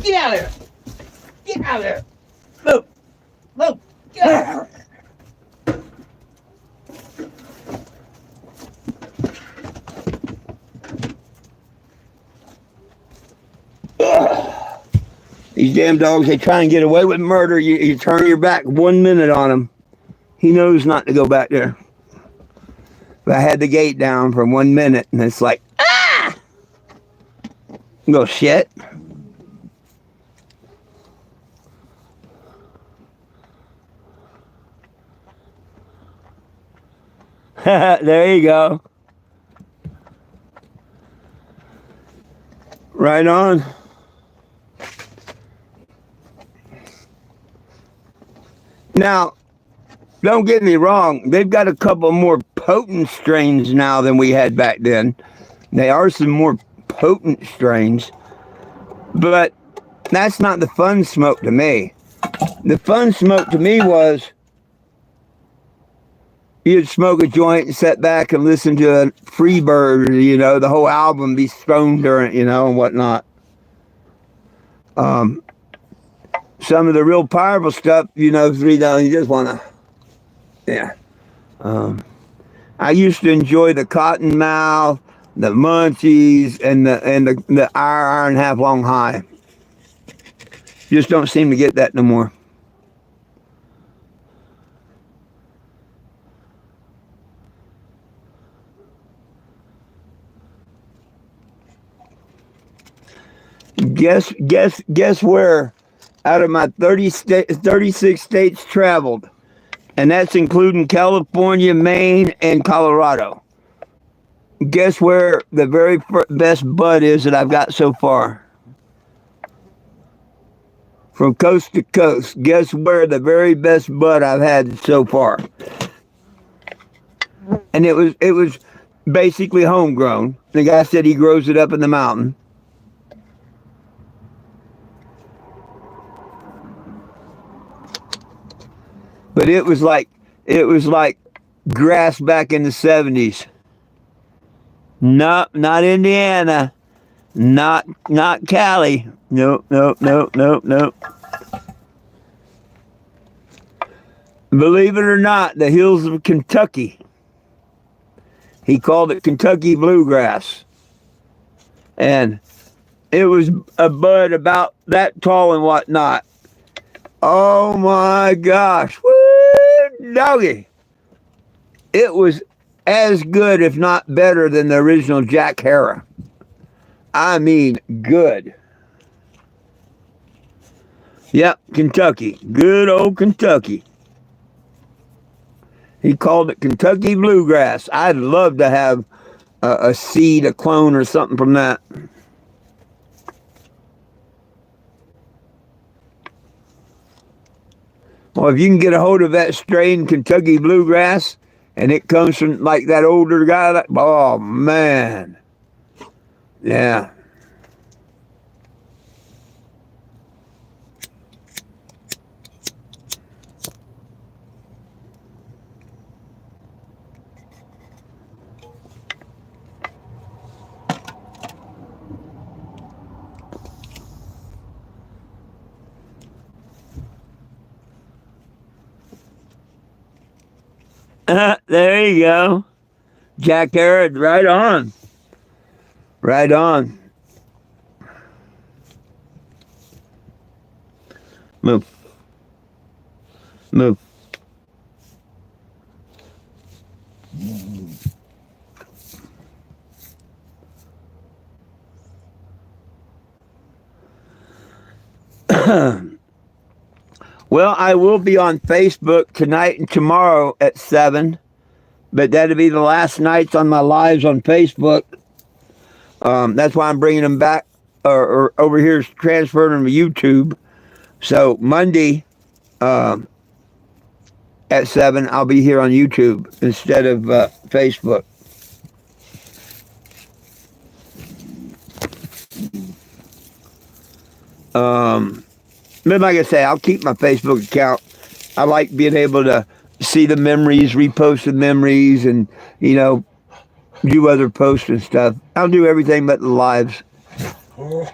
Get out of there. Get out of there. Move. Move. Get out of there. These damn dogs, they try and get away with murder. You turn your back 1 minute on them. He knows not to go back there. But I had the gate down for 1 minute, and it's like, ah! Go shit. There you go. Right on. Now, don't get me wrong. They've got a couple more potent strains now than we had back then. They are some more potent strains. But that's not the fun smoke to me. The fun smoke to me was you'd smoke a joint and sit back and listen to a Freebird, you know, the whole album be thrown during, you know, and whatnot. Some of the real powerful stuff, you know, $3, you just want to, yeah. I used to enjoy the Cottonmouth, the Munchies, and the hour and a half long high. Just don't seem to get that no more. Guess where? Out of my 36 states traveled, and that's including California, Maine, and Colorado. Guess where the very best bud is that I've got so far? from coast to coast. Guess where? The very best bud I've had so far. And it was basically homegrown. The guy said he grows it up in the mountain. But it was like grass back in the 70s. No, not Indiana. Not Cali. Nope. Believe it or not, the hills of Kentucky. He called it Kentucky bluegrass. And it was a bud about that tall and whatnot. Oh my gosh. Woo, doggy. It was as good, if not better, than the original Jack Herer. I mean, good. Yep, Kentucky. Good old Kentucky. He called it Kentucky bluegrass. I'd love to have a seed, a clone, or something from that. Well, if you can get a hold of that strain, Kentucky bluegrass, and it comes from like that older guy, oh man. Yeah. There you go. Jack Herer, right on. Right on. Move. Move. Well, I will be on Facebook tonight and tomorrow at 7, but that'll be the last nights on my lives on Facebook. That's why I'm bringing them back, or over here transferring them to YouTube. So Monday at 7, I'll be here on YouTube instead of Facebook. But like I say, I'll keep my Facebook account. I like being able to see the memories, repost the memories, and, you know, do other posts and stuff. I'll do everything but the lives. And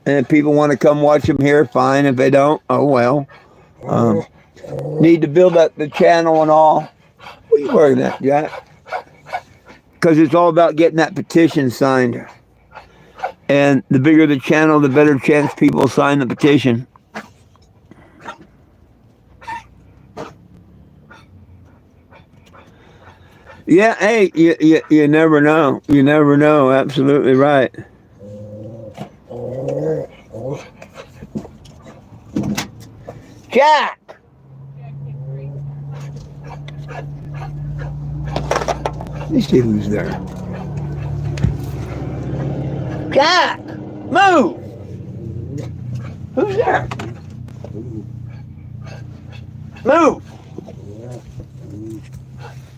if people want to come watch them here, fine. If they don't, oh well. Need to build up the channel and all. What are you working at, Jack? Because it's all about getting that petition signed. And the bigger the channel, the better chance people sign the petition. Yeah, hey, you never know. You never know. Absolutely right. Jack! Let me see who's there. Jack! Move! Who's there? Move!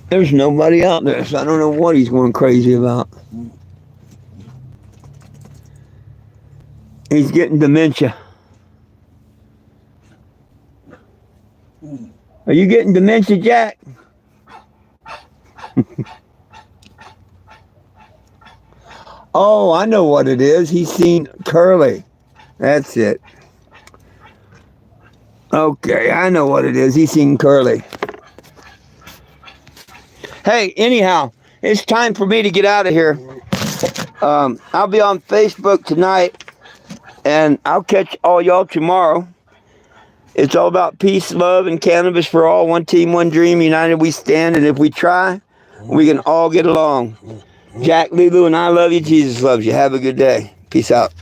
There's nobody out there, so I don't know what he's going crazy about. He's getting dementia. Are you getting dementia, Jack? Oh, I know what it is. He's seen Curly. That's it. Okay, I know what it is. He's seen Curly. Hey, anyhow, it's time for me to get out of here. I'll be on Facebook tonight, and I'll catch all y'all tomorrow. It's all about peace, love, and cannabis for all. One team, one dream. United we stand, and if we try, we can all get along. Jack, Lulu, and I love you. Jesus loves you. Have a good day. Peace out.